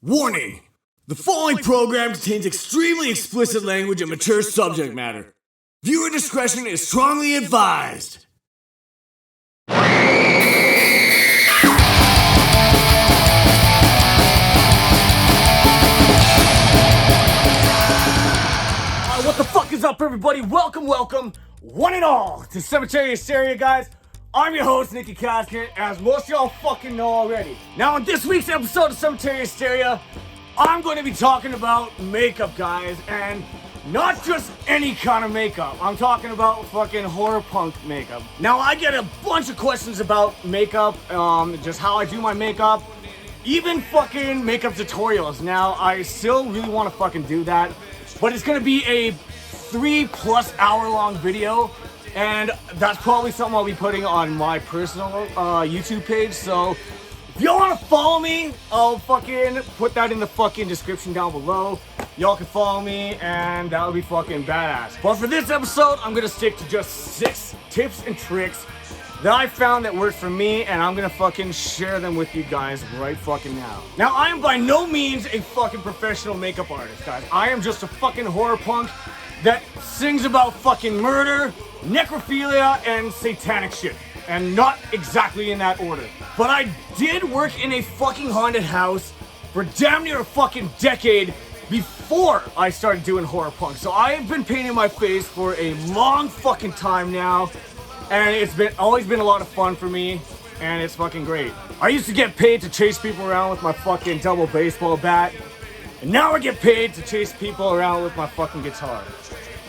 Warning! The following program contains extremely explicit language and mature subject matter. Viewer discretion is strongly advised. What the fuck is up, everybody? Welcome, one and all, to Cemetery Hysteria, guys. I'm your host, Nikky Casket, as most of y'all fucking know already. Now, in this week's episode of Cemetery Hysteria, I'm going to be talking about makeup, guys, and not just any kind of makeup. I'm talking about fucking horror punk makeup. Now, I get a bunch of questions about makeup, just how I do my makeup, even fucking makeup tutorials. Now, I still really want to fucking do that, but it's going to be a 3+ hour long video. And that's probably something I'll be putting on my personal YouTube page. So if y'all want to follow me, I'll fucking put that in the fucking description down below. Y'all can follow me and that would be fucking badass. But for this episode, I'm going to stick to just 6 tips and tricks that I found that worked for me. And I'm going to fucking share them with you guys right fucking now. Now, I am by no means a fucking professional makeup artist, guys. I am just a fucking horror punk that sings about fucking murder, necrophilia, and satanic shit. And not exactly in that order. But I did work in a fucking haunted house for damn near a fucking decade before I started doing horror punk. So I have been painting my face for a long fucking time now. And it's always been a lot of fun for me. And it's fucking great. I used to get paid to chase people around with my fucking double baseball bat. And now I get paid to chase people around with my fucking guitar.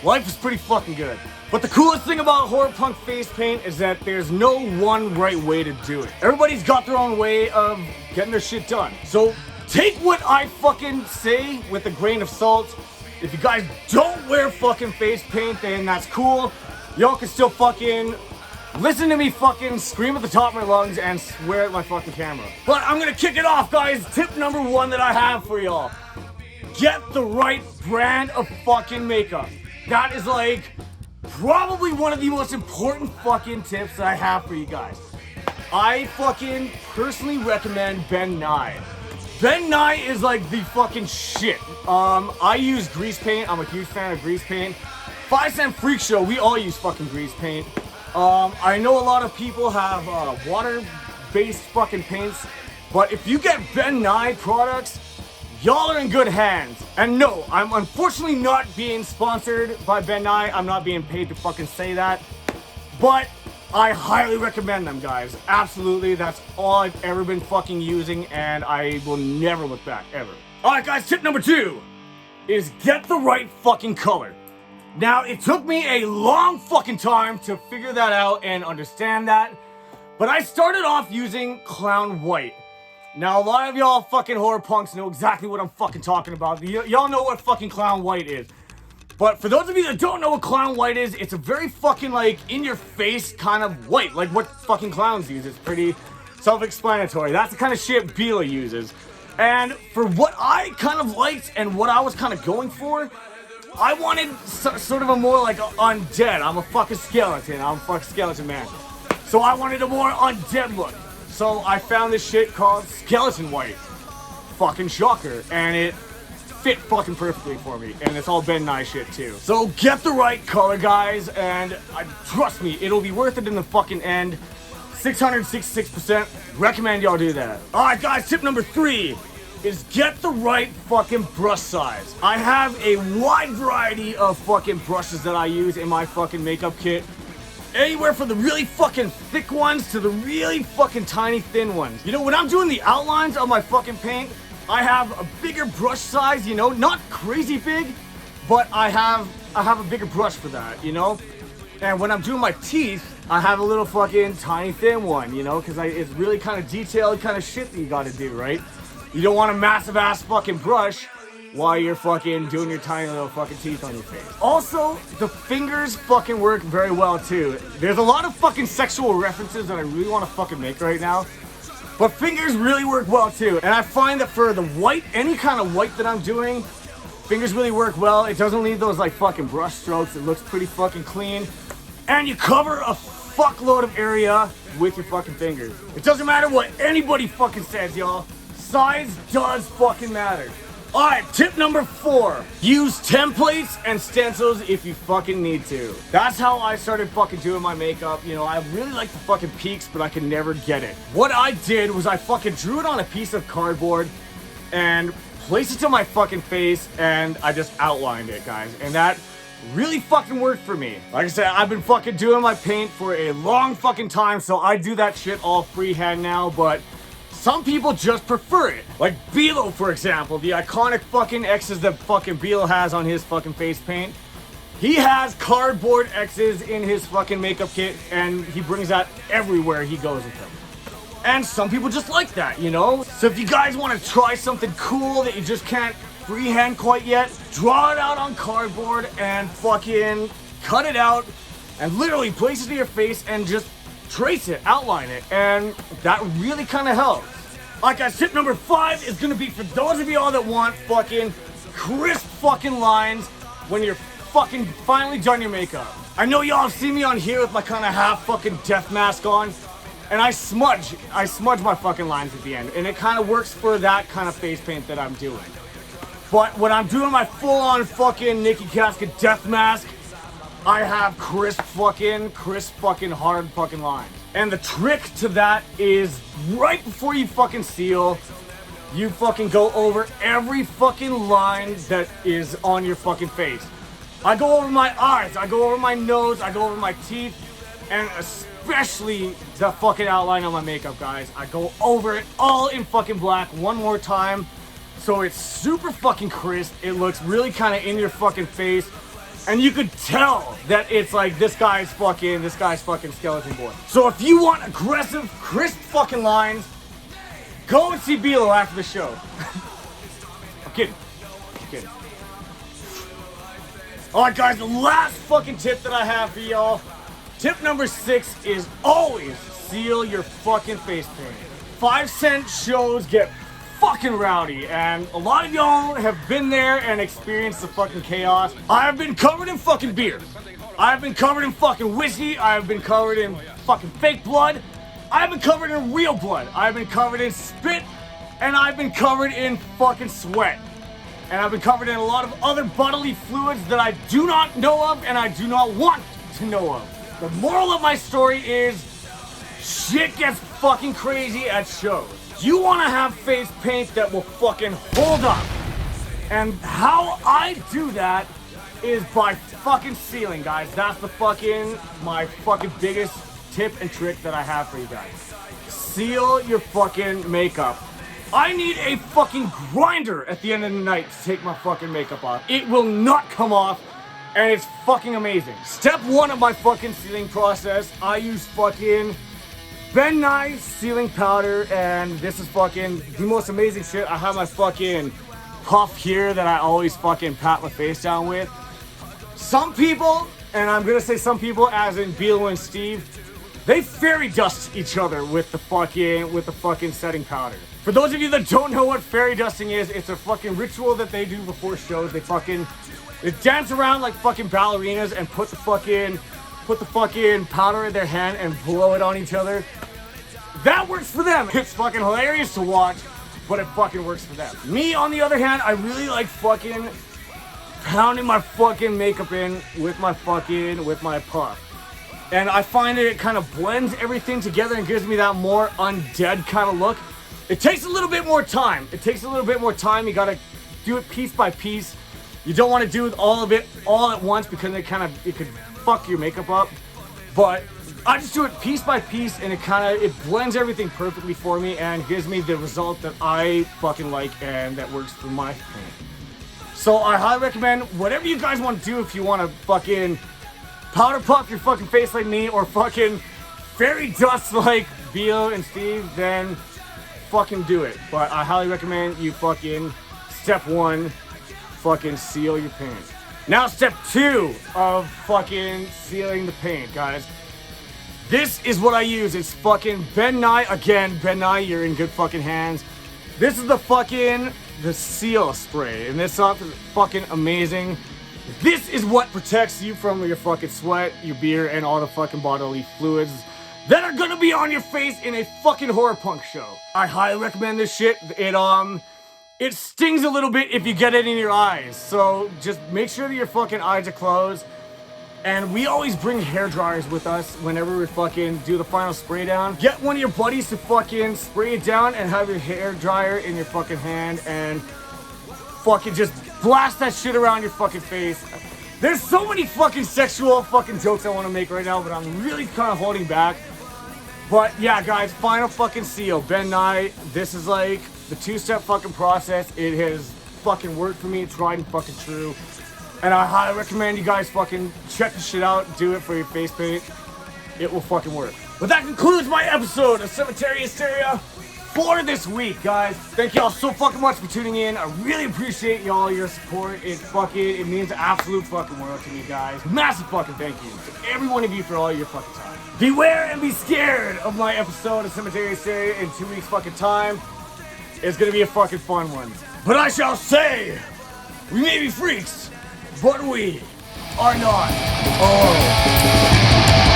Life is pretty fucking good. But the coolest thing about horror punk face paint is that there's no one right way to do it. Everybody's got their own way of getting their shit done. So take what I fucking say with a grain of salt. If you guys don't wear fucking face paint, then that's cool. Y'all can still fucking listen to me fucking scream at the top of my lungs and swear at my fucking camera. But I'm gonna kick it off, guys. Tip number 1 that I have for y'all. Get the right brand of fucking makeup. That is like probably one of the most important fucking tips that I have for you guys. I fucking personally recommend Ben Nye. Ben Nye is like the fucking shit. I use grease paint. I'm a huge fan of grease paint. 5-cent Freakshow, we all use fucking grease paint. I know a lot of people have water-based fucking paints, but if you get Ben Nye products, y'all are in good hands. And no, I'm unfortunately not being sponsored by Ben Nye. I'm not being paid to fucking say that. But I highly recommend them, guys. Absolutely. That's all I've ever been fucking using, and I will never look back, ever. Alright, guys, tip number 2 is get the right fucking color. Now, it took me a long fucking time to figure that out and understand that. But I started off using Clown White. Now, a lot of y'all fucking horror punks know exactly what I'm fucking talking about. Y'all know what fucking Clown White is. But for those of you that don't know what Clown White is, it's a very fucking, like, in-your-face kind of white. Like what fucking clowns use. It's pretty self-explanatory. That's the kind of shit Bela uses. And for what I kind of liked and what I was kind of going for, I wanted sort of a more, like, undead. I'm a fucking skeleton. I'm a fucking skeleton man. So I wanted a more undead look. So I found this shit called Skeleton White. Fucking shocker. And it fit fucking perfectly for me. And it's all Ben Nye shit too. So get the right color, guys. And trust me, it'll be worth it in the fucking end. 666%. Recommend y'all do that. Alright, guys, tip number 3 is get the right fucking brush size. I have a wide variety of fucking brushes that I use in my fucking makeup kit. Anywhere from the really fucking thick ones to the really fucking tiny thin ones. You know, when I'm doing the outlines of my fucking paint, I have a bigger brush size, you know, not crazy big, but I have a bigger brush for that, you know? And when I'm doing my teeth, I have a little fucking tiny thin one, you know, because it's really kind of detailed kind of shit that you gotta do, right? You don't want a massive ass fucking brush while you're fucking doing your tiny little fucking teeth on your face. Also, the fingers fucking work very well too. There's a lot of fucking sexual references that I really want to fucking make right now, but fingers really work well too. And I find that for the white, any kind of white that I'm doing, fingers really work well. It doesn't leave those like fucking brush strokes. It looks pretty fucking clean. And you cover a fuckload of area with your fucking fingers. It doesn't matter what anybody fucking says, y'all. size does fucking matter. Alright, tip number 4. Use templates and stencils if you fucking need to. That's how I started fucking doing my makeup. You know, I really like the fucking peaks, but I could never get it. What I did was I fucking drew it on a piece of cardboard and placed it to my fucking face, and I just outlined it, guys. And that really fucking worked for me. Like I said, I've been fucking doing my paint for a long fucking time, so I do that shit all freehand now, but some people just prefer it. Like Bilo, for example, the iconic fucking X's that fucking Bilo has on his fucking face paint. He has cardboard X's in his fucking makeup kit, and he brings that everywhere he goes with them. And some people just like that, you know? So if you guys want to try something cool that you just can't freehand quite yet, draw it out on cardboard and fucking cut it out and literally place it to your face and just trace it, outline it, and that really kind of helps. Alright guys, tip number 5 is gonna be for those of y'all that want fucking crisp fucking lines when you're fucking finally done your makeup. I know y'all have seen me on here with my kind of half fucking death mask on, and I smudge my fucking lines at the end, and it kind of works for that kind of face paint that I'm doing. But when I'm doing my full-on fucking Nikky Casket death mask, I have crisp fucking hard fucking lines. And the trick to that is right before you fucking seal, you fucking go over every fucking line that is on your fucking face. I go over my eyes, I go over my nose, I go over my teeth, and especially the fucking outline on my makeup, guys. I go over it all in fucking black one more time, so it's super fucking crisp. It looks really kind of in your fucking face. And you could tell that it's like this guy's fucking skeleton boy. So if you want aggressive, crisp fucking lines, go and see Bilo after the show. I'm kidding. Alright guys, the last fucking tip that I have for y'all. Tip number 6 is always seal your fucking face paint. 5-cent shows get fucking rowdy, and a lot of y'all have been there and experienced the fucking chaos. I have been covered in fucking beer. I have been covered in fucking whiskey. I have been covered in fucking fake blood. I have been covered in real blood. I have been covered in spit, and I've been covered in fucking sweat. And I've been covered in a lot of other bodily fluids that I do not know of and I do not want to know of. The moral of my story is shit gets fucking crazy at shows. You want to have face paint that will fucking hold up. And how I do that is by fucking sealing, guys. That's my fucking biggest tip and trick that I have for you guys. Seal your fucking makeup. I need a fucking grinder at the end of the night to take my fucking makeup off. It will not come off, and it's fucking amazing. Step 1 of my fucking sealing process, I use fucking Ben Nye sealing powder, and this is fucking the most amazing shit. I have my fucking puff here that I always fucking pat my face down with. Some people, and I'm gonna say some people as in Bilo and Steve, they fairy dust each other with the fucking setting powder. For those of you that don't know what fairy dusting is, it's a fucking ritual that they do before shows. They dance around like fucking ballerinas and put the fucking powder in their hand and blow it on each other. That works for them. It's fucking hilarious to watch, but it fucking works for them. Me, on the other hand, I really like fucking pounding my fucking makeup in with my puff. And I find that it kind of blends everything together and gives me that more undead kind of look. It takes a little bit more time. You gotta do it piece by piece. You don't want to do all of it all at once because it could fuck your makeup up. But I just do it piece by piece, and it blends everything perfectly for me and gives me the result that I fucking like and that works for my paint. So I highly recommend whatever you guys want to do. If you want to fucking powder puff your fucking face like me, or fucking fairy dust like Bilo and Steve, then fucking do it. But I highly recommend you fucking step 1, fucking seal your paint. Now step 2 of fucking sealing the paint, guys. This is what I use. It's fucking Ben Nye. Again, Ben Nye, you're in good fucking hands. This is the seal spray, and this stuff is fucking amazing. This is what protects you from your fucking sweat, your beer, and all the fucking bodily fluids that are gonna be on your face in a fucking horror punk show. I highly recommend this shit. It stings a little bit if you get it in your eyes, so just make sure that your fucking eyes are closed. And we always bring hair dryers with us whenever we fucking do the final spray down. Get one of your buddies to fucking spray it down and have your hair dryer in your fucking hand and fucking just blast that shit around your fucking face. There's so many fucking sexual fucking jokes I want to make right now, but I'm really kind of holding back. But yeah, guys, final fucking seal. Ben Nye, this is like the two-step fucking process. It has fucking worked for me. It's tried and fucking true. And I highly recommend you guys fucking check this shit out. Do it for your face paint. It will fucking work. But that concludes my episode of Cemetery Hysteria for this week, guys. Thank y'all so fucking much for tuning in. I really appreciate y'all, your support. It means the absolute fucking world to me, guys. Massive fucking thank you to every one of you for all your fucking time. Beware and be scared of my episode of Cemetery Hysteria in 2 weeks fucking time. It's gonna be a fucking fun one. But I shall say, we may be freaks, but we are not. Oh.